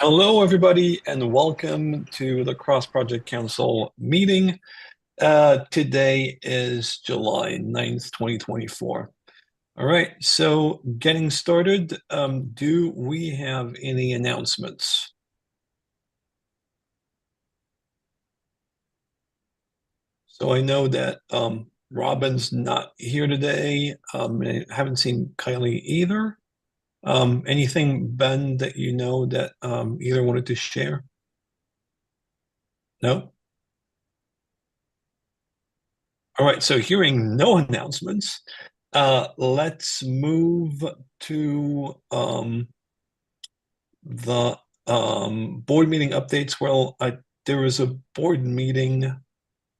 Hello, everybody, and welcome to the Cross Project Council meeting. Today is July 9th, 2024. All right, so getting started, do we have any announcements? So I know that Robin's not here today. I haven't seen Kylie either. Anything, Ben, that you know that either wanted to share? No? All right, so hearing no announcements, let's move to the board meeting updates. Well, there was a board meeting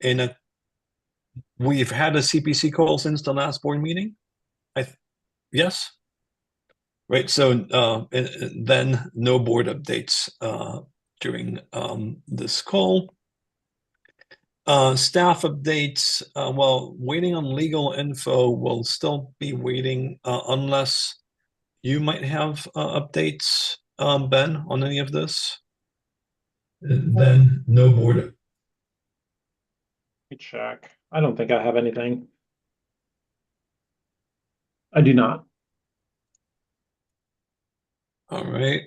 in a we've had a CPC call since the last board meeting. I yes, right. So and then no board updates during this call. Staff updates, well, waiting on legal info. We'll still be waiting unless you might have updates, Ben, on any of this. Then no board. Let me check. I don't think I have anything. I do not. All right.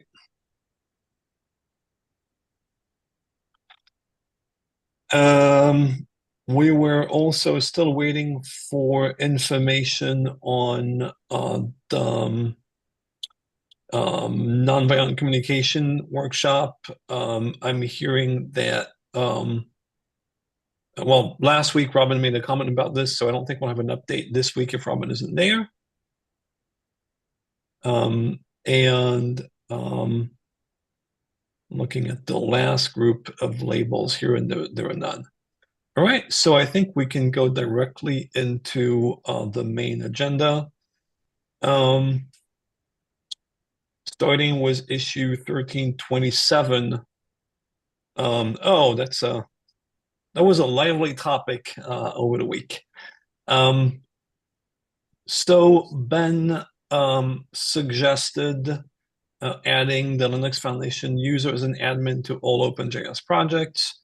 We were also still waiting for information on the nonviolent communication workshop. I'm hearing that, well, last week Robin made a comment about this, so I don't think we'll have an update this week if Robin isn't there. And looking at the last group of labels here, and there are none. All right, so I think we can go directly into the main agenda. Starting with issue 1327. Oh, that was a lively topic over the week. So Ben suggested adding the Linux Foundation user as an admin to all OpenJS projects,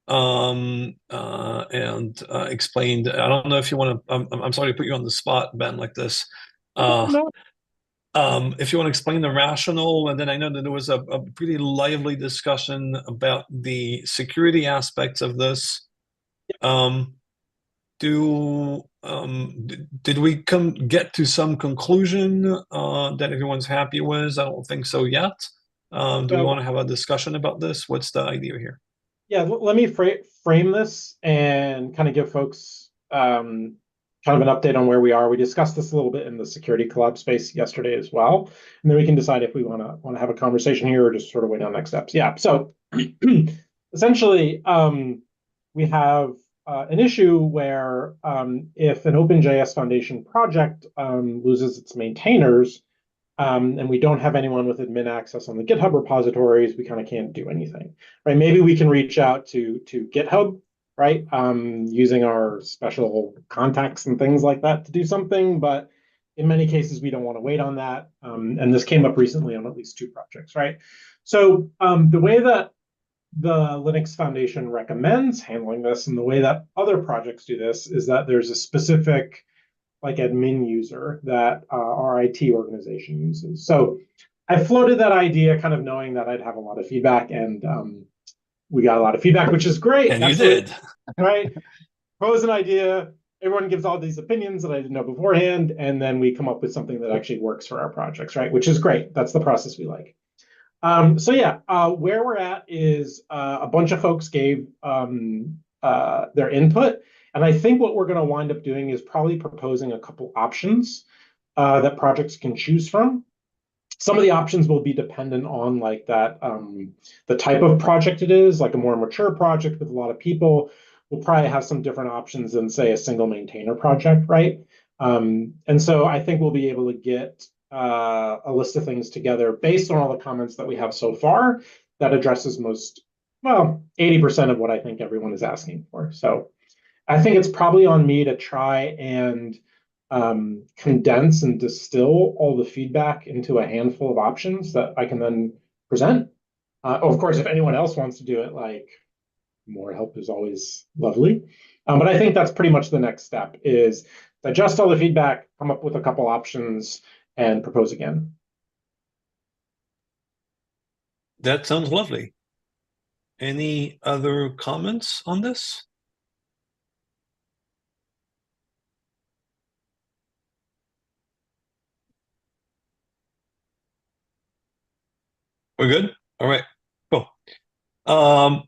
and explained. I don't know if you want to. I'm sorry to put you on the spot, Ben, like this. Uh, No. if you want to explain the rationale, and then I know that there was a pretty lively discussion about the security aspects of this. Um, did we get to some conclusion that everyone's happy with? I don't think so yet. Do we want So to have a discussion about this? What's the idea here? yeah, let me frame this and kind of give folks kind of an update on where we are. We discussed this a little bit in the security collab space yesterday as well, and then we can decide if we want to have a conversation here or just sort of wait on next steps. Yeah. So essentially, we have an issue where if an OpenJS Foundation project loses its maintainers, and we don't have anyone with admin access on the GitHub repositories, we kind of can't do anything, right? Maybe we can reach out to GitHub, right, using our special contacts and things like that to do something, but in many cases, we don't want to wait on that. And this came up recently on at least two projects, right? So the way that the Linux Foundation recommends handling this and the way that other projects do this is that there's a specific like admin user that our IT organization uses. So I floated that idea kind of knowing that I'd have a lot of feedback, and we got a lot of feedback, which is great. And you Absolutely. did. Right? Propose an idea. Everyone gives all these opinions that I didn't know beforehand, and then we come up with something that actually works for our projects, right? Which is great. That's the process we like. So yeah, where we're at is a bunch of folks gave their input. And I think what we're going to wind up doing is probably proposing a couple options that projects can choose from. Some of the options will be dependent on like that, the type of project it is, like a more mature project with a lot of people will probably have some different options than say a single maintainer project, right? And so I think we'll be able to get a list of things together based on all the comments that we have so far that addresses most, well, 80% of what I think everyone is asking for. So I think it's probably on me to try and condense and distill all the feedback into a handful of options that I can then present. Of course, if anyone else wants to do it, like more help is always lovely. But I think that's pretty much the next step is digest all the feedback, come up with a couple options, and propose again. That sounds lovely. Any other comments on this? We're good? All right, cool. Um,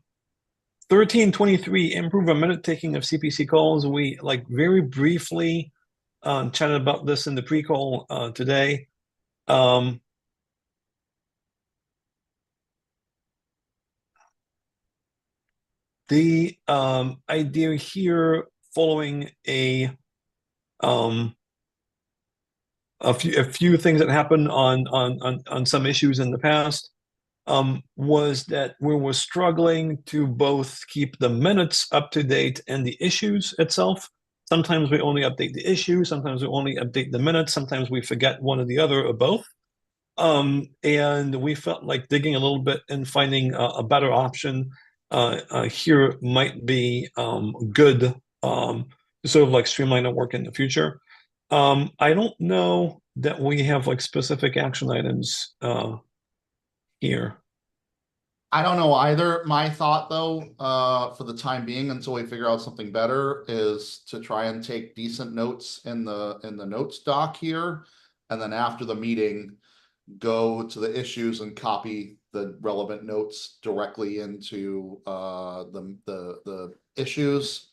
1323, improve a minute taking of CPC calls. We like very briefly chatted about this in the pre-call today. Um, the idea here, following um, a few things that happened on some issues in the past, was that we were struggling to both keep the minutes up to date and the issues itself. Sometimes we only update the issue, sometimes we only update the minutes, sometimes we forget one or the other or both. And we felt like digging a little bit and finding a better option here might be good to sort of like streamline our work in the future. I don't know that we have like specific action items here. I don't know either. My thought though, for the time being, until we figure out something better, is to try and take decent notes in the notes doc here. And then after the meeting, go to the issues and copy the relevant notes directly into the issues.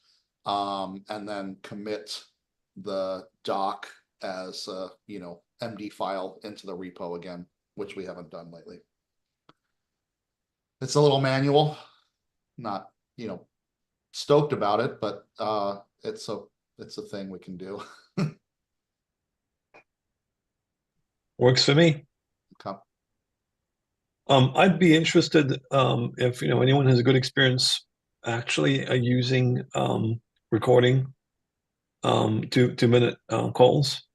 And then commit the doc as a, MD file into the repo again, which we haven't done lately. It's a little manual, not, stoked about it, but it's a thing we can do. Works for me. Okay. I'd be interested if anyone has a good experience actually using recording 2 minute calls.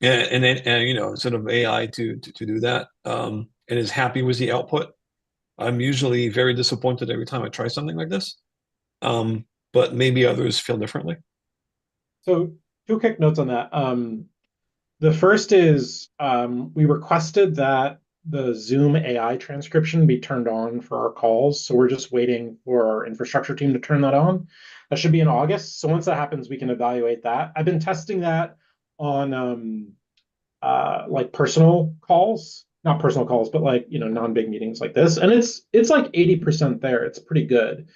Yeah, and sort of AI to do that. And is happy with the output. I'm usually very disappointed every time I try something like this. But maybe others feel differently. So two quick notes on that. The first is we requested that the Zoom AI transcription be turned on for our calls. So we're just waiting for our infrastructure team to turn that on. That should be in August. So once that happens, we can evaluate that. I've been testing that on like personal calls, not personal calls, but like non-big meetings like this, and it's like 80% there. It's pretty good.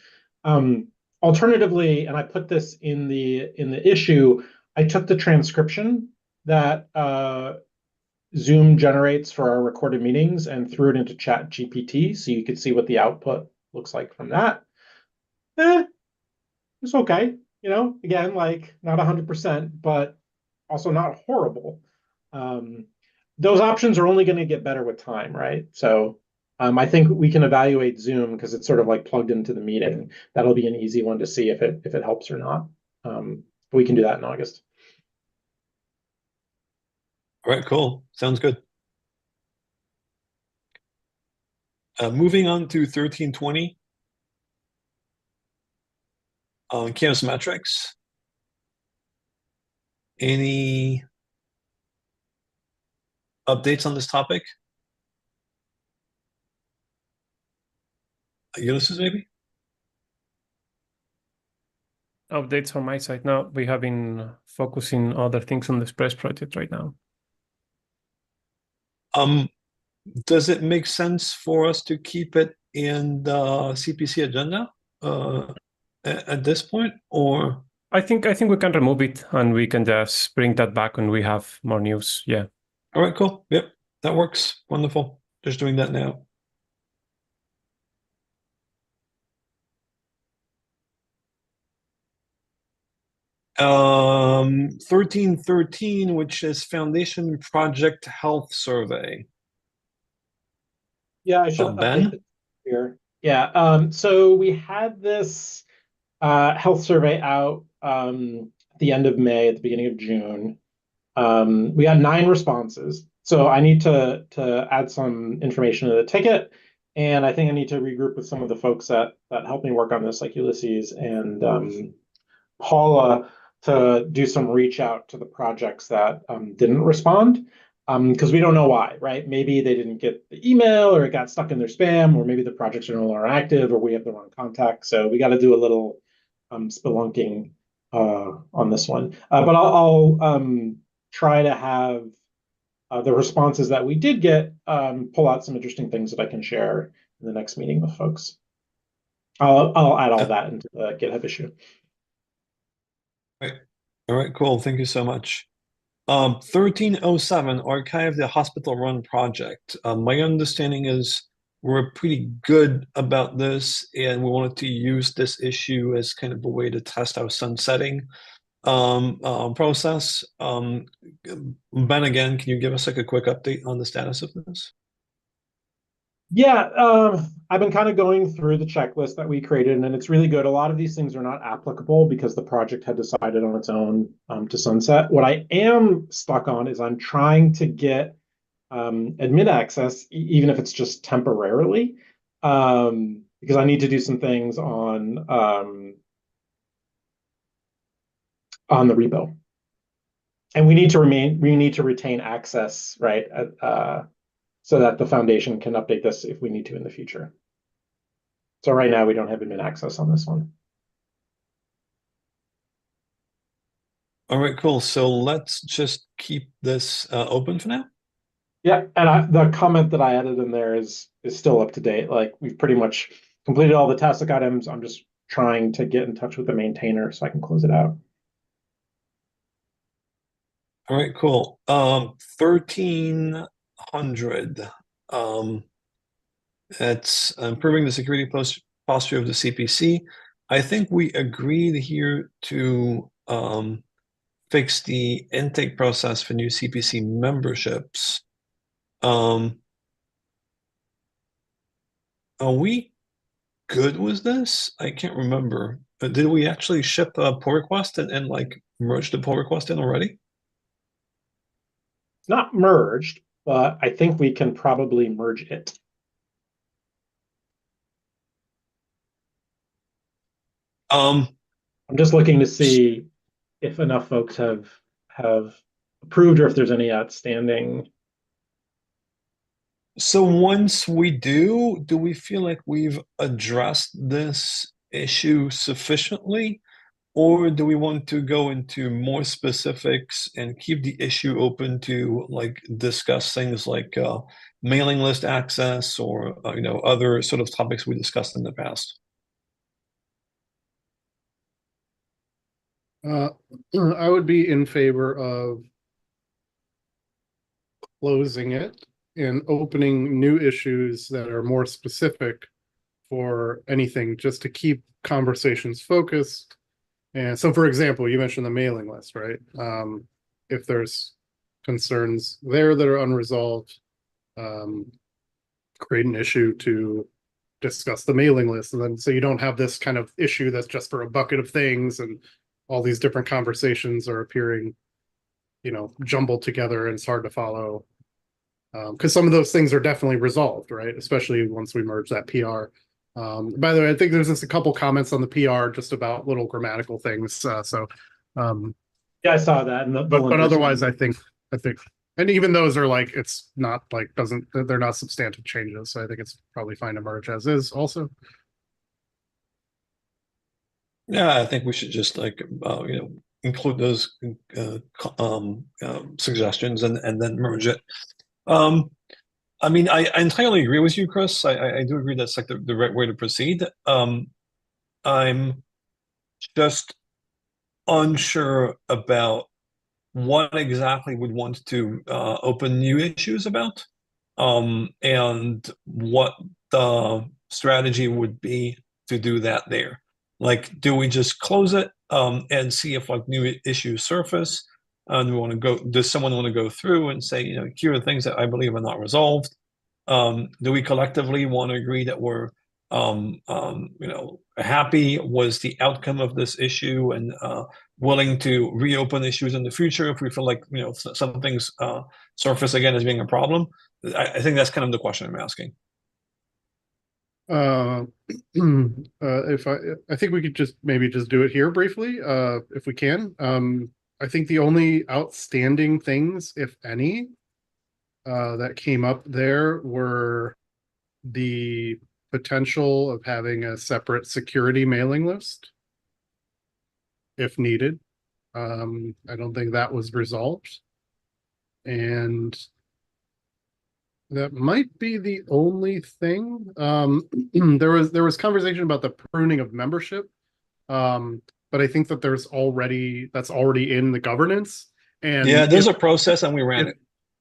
Um, Alternatively, and I put this in the issue, I took the transcription that Zoom generates for our recorded meetings and threw it into Chat GPT, so you could see what the output looks like from that. It's okay. Again, like not 100%, but also not horrible. Um, those options are only going to get better with time, right? So I think we can evaluate Zoom because it's sort of like plugged into the meeting. That'll be an easy one to see if it helps or not. We can do that in August. All right, cool. Sounds good. Moving on to 1320, Canvas metrics. Any updates on this topic? Ulysses, maybe? Updates on my side. Now we have been focusing other things on the Express project right now. Does it make sense for us to keep it in the CPC agenda at this point, or? I think we can remove it and we can just bring that back when we have more news. Yeah. All right, cool. Yep, that works. Wonderful. Just doing that now. Um, 1313, which is Foundation Project Health Survey. Yeah, I should update Ben? it here. Yeah. So we had this health survey out at the end of May, at the beginning of June. We had 9 responses. So I need to add some information to the ticket. And I think I need to regroup with some of the folks that helped me work on this, like Ulysses and Paula, to do some reach out to the projects that didn't respond. Because we don't know why, right? Maybe they didn't get the email, or it got stuck in their spam, or maybe the projects are no longer active, or we have the wrong contact. So we got to do a little spelunking on this one. But I'll try to have the responses that we did get pull out some interesting things that I can share in the next meeting with folks. I'll add all that into the GitHub issue. All right, cool. Thank you so much. 1307, archive the hospital run project. My understanding is we're pretty good about this, and we wanted to use this issue as kind of a way to test our sunsetting process. Ben, again, can you give us like a quick update on the status of this? Yeah, I've been kind of going through the checklist that we created, and it's really good. A lot of these things are not applicable because the project had decided on its own to sunset. What I am stuck on is I'm trying to get admin access, even if it's just temporarily, because I need to do some things on the repo, and we need to retain access, right? So that the foundation can update this if we need to in the future. So right now we don't have admin access on this one. All right, cool. So let's just keep this open for now. Yeah, and the comment that I added in there is still up to date. Like, we've pretty much completed all the tastic items. I'm just trying to get in touch with the maintainer so I can close it out. All right, cool. 1300. That's improving the security posture of the CPC. I think we agreed here to fix the intake process for new CPC memberships. Are we good with this? I can't remember. Did we actually ship a pull request and like merge the pull request in already? It's not merged, but I think we can probably merge it. I'm just looking to see if enough folks have approved, or if there's any outstanding. So once we do we feel like we've addressed this issue sufficiently? Or do we want to go into more specifics and keep the issue open to like discuss things like mailing list access or other sort of topics we discussed in the past? I would be in favor of closing it and opening new issues that are more specific for anything, just to keep conversations focused. And so, for example, you mentioned the mailing list, right? If there's concerns there that are unresolved, create an issue to discuss the mailing list. And then so you don't have this kind of issue that's just for a bucket of things and all these different conversations are appearing, jumbled together, and it's hard to follow. Because some of those things are definitely resolved, right? Especially once we merge that PR. By the way, I think there's just a couple comments on the PR just about little grammatical things. Yeah, I saw that. But otherwise, I think, and even those are like, it's not like they're not substantive changes. So I think it's probably fine to merge as is also. Yeah, I think we should just like include those suggestions and then merge it. I mean, I entirely agree with you, Chris. I do agree that's like the right way to proceed. I'm just unsure about what exactly we'd want to open new issues about, and what the strategy would be to do that there. Like, do we just close it and see if like new issues surface? Does someone want to go through and say, here are things that I believe are not resolved? Do we collectively want to agree that we're happy was the outcome of this issue, and willing to reopen issues in the future if we feel like some things surface again as being a problem. I think that's kind of the question I'm asking. If I think we could just maybe just do it here briefly, if we can. I think the only outstanding things, if any, that came up there were the potential of having a separate security mailing list if needed. I don't think that was resolved. And that might be the only thing. There was conversation about the pruning of membership. But I think that that's already in the governance. And yeah, there's a process and we ran it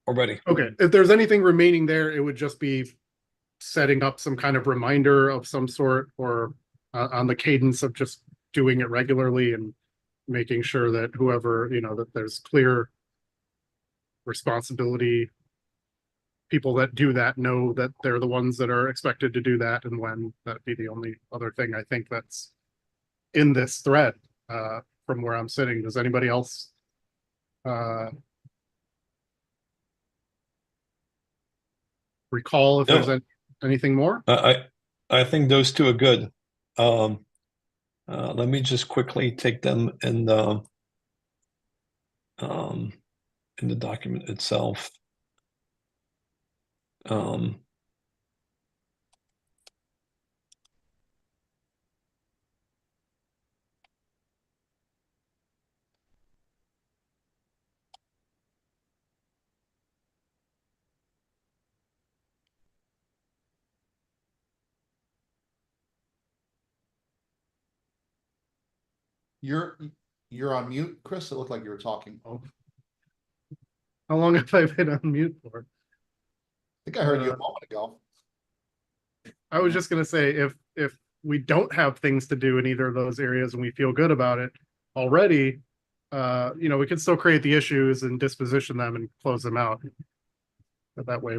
already. Okay. If there's anything remaining there, it would just be setting up some kind of reminder of some sort, or on the cadence of just doing it regularly and making sure that whoever, that there's clear responsibility. People that do that know that they're the ones that are expected to do that, and when. That'd be the only other thing I think that's in this thread from where I'm sitting. Does anybody else recall if No. there's anything more? I think those two are good. Let me just quickly take them in the document itself. You're on mute, Chris. It looked like you were talking. Oh. How long have I been on mute for? I think I heard you a moment ago. I was just gonna say, if we don't have things to do in either of those areas and we feel good about it already, we can still create the issues and disposition them and close them out. But that way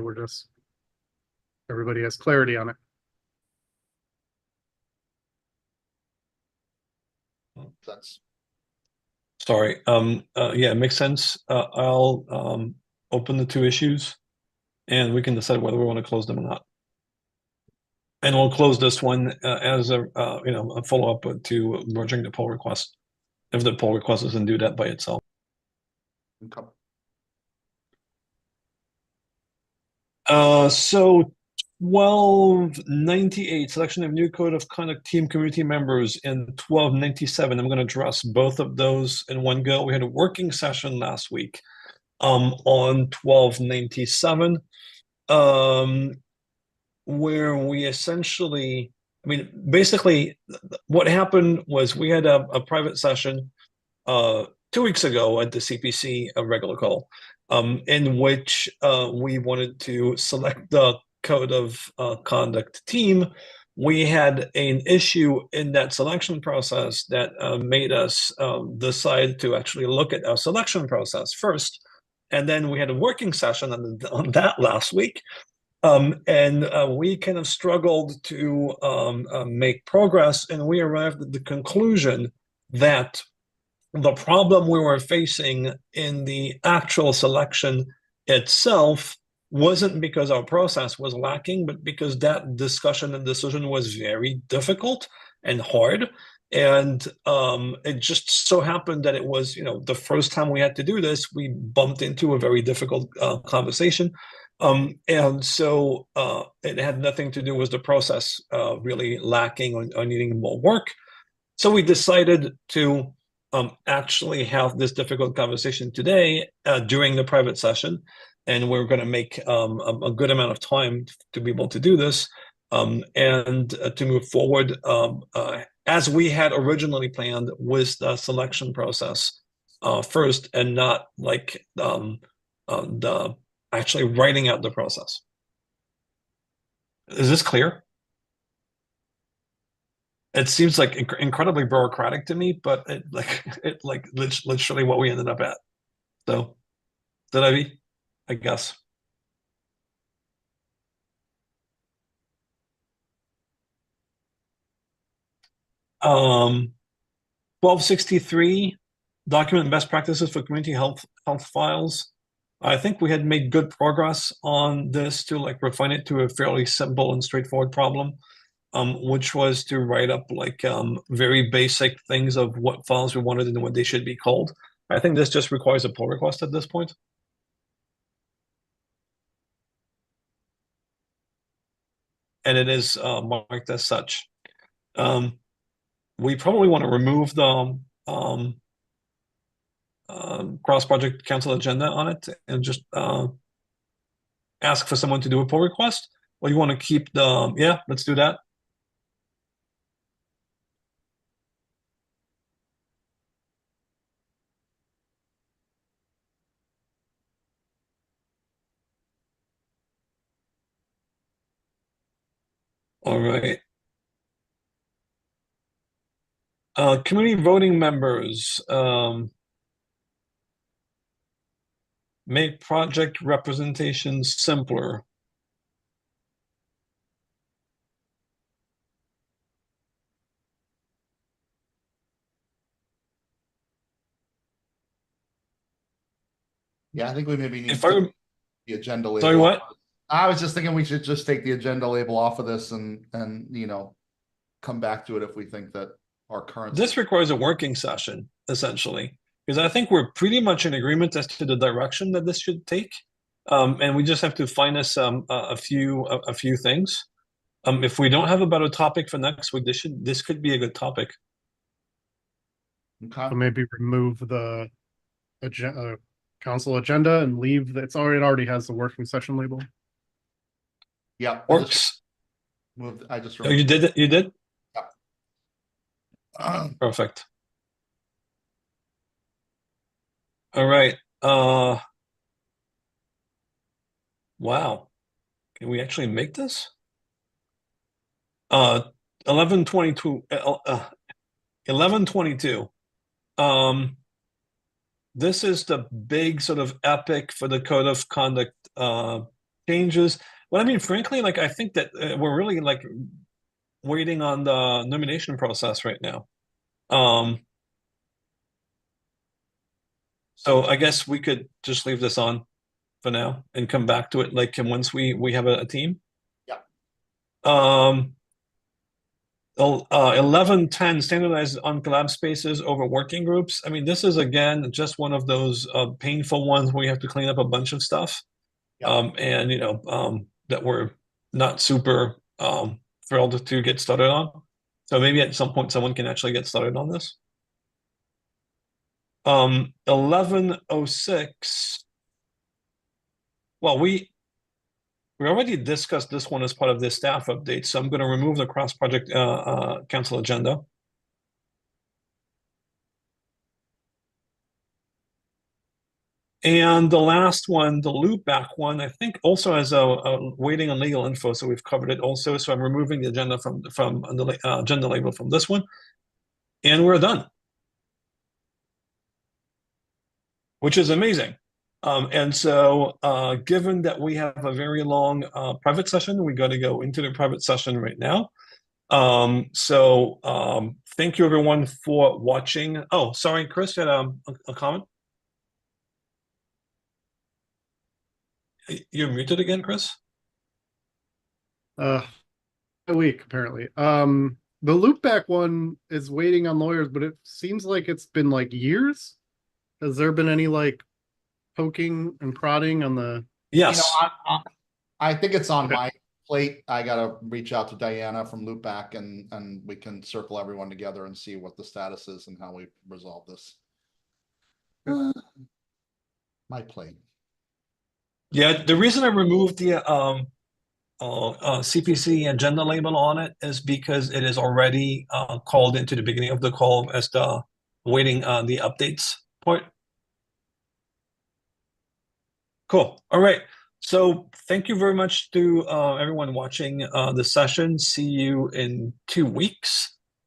everybody has clarity on it. That's Sorry. Yeah, it makes sense. I'll open the two issues and we can decide whether we want to close them or not. And we'll close this one as a follow-up to merging the pull request, if the pull request doesn't do that by itself. okay. So 1298, selection of new code of conduct team community members, and 1297. I'm going to address both of those in one go. We had a working session last week on 1297, where we essentially, basically what happened was we had a private session 2 weeks ago at the CPC, a regular call, in which we wanted to select the code of conduct team. We had an issue in that selection process that made us decide to actually look at our selection process first. And then we had a working session on that last week. And we kind of struggled to make progress, and we arrived at the conclusion that the problem we were facing in the actual selection itself wasn't because our process was lacking, but because that discussion and decision was very difficult and hard. And it just so happened that it was, the first time we had to do this, we bumped into a very difficult conversation. And so it had nothing to do with the process really lacking or needing more work. So we decided to actually have this difficult conversation today during the private session, and we're going to make a good amount of time to be able to do this and to move forward as we had originally planned with the selection process first, and not like the actually writing out the process. Is this clear? It seems like incredibly bureaucratic to me, but it literally what we ended up at. So, did I be? I guess. Um, 1263 document best practices for community health files. I think we had made good progress on this to like refine it to a fairly simple and straightforward problem, which was to write up like very basic things of what files we wanted and what they should be called. I think this just requires a pull request at this point. And it is marked as such. We probably want to remove the cross-project council agenda on it and just ask for someone to do a pull request, or you want to keep the, yeah, let's do that. All right. Community voting members, make project representation simpler. Yeah, I think we maybe need If to I, take the agenda label. sorry, what? I was just thinking we should just take the agenda label off of this and come back to it if we think that our current. This requires a working session, essentially, because I think we're pretty much in agreement as to the direction that this should take. And we just have to find us a few things. If we don't have a better topic for next week, this could be a good topic. Okay. So maybe remove the council agenda and leave it already has the working session label. Yeah. Works. I just Oh, you did it. You did. Yeah. Perfect. All right. Wow. Can we actually make this? 11:22. 11:22. This is the big sort of epic for the code of conduct changes. Well, I mean, frankly, like I think that we're really like waiting on the nomination process right now. So I guess we could just leave this on for now and come back to it like once we have a team. Yeah. 11:10 standardized on collab spaces over working groups. I mean, this is again just one of those painful ones where you have to clean up a bunch of stuff. Yeah. And that we're not super thrilled to get started on. So maybe at some point someone can actually get started on this. 11:06. Well, we already discussed this one as part of the staff update, so I'm going to remove the cross-project council agenda. And the last one, the loopback one, I think also has a waiting on legal info, so we've covered it also. So I'm removing the agenda from the agenda label from this one, and we're done, which is amazing. And so, given that we have a very long private session, we got to go into the private session right now. Thank you everyone for watching. Oh, sorry, Chris, you had a comment? You're muted again, Chris? A week, apparently. The loopback one is waiting on lawyers, but it seems like it's been like years. Has there been any like poking and prodding on the? Yes. I think it's on Okay. my plate. I gotta reach out to Diana from Loopback and we can circle everyone together and see what the status is and how we resolve this. My plate. Yeah, the reason I removed the CPC agenda label on it is because it is already called into the beginning of the call as the waiting the updates part. Cool. All right. So thank you very much to everyone watching the session. See you in 2 weeks.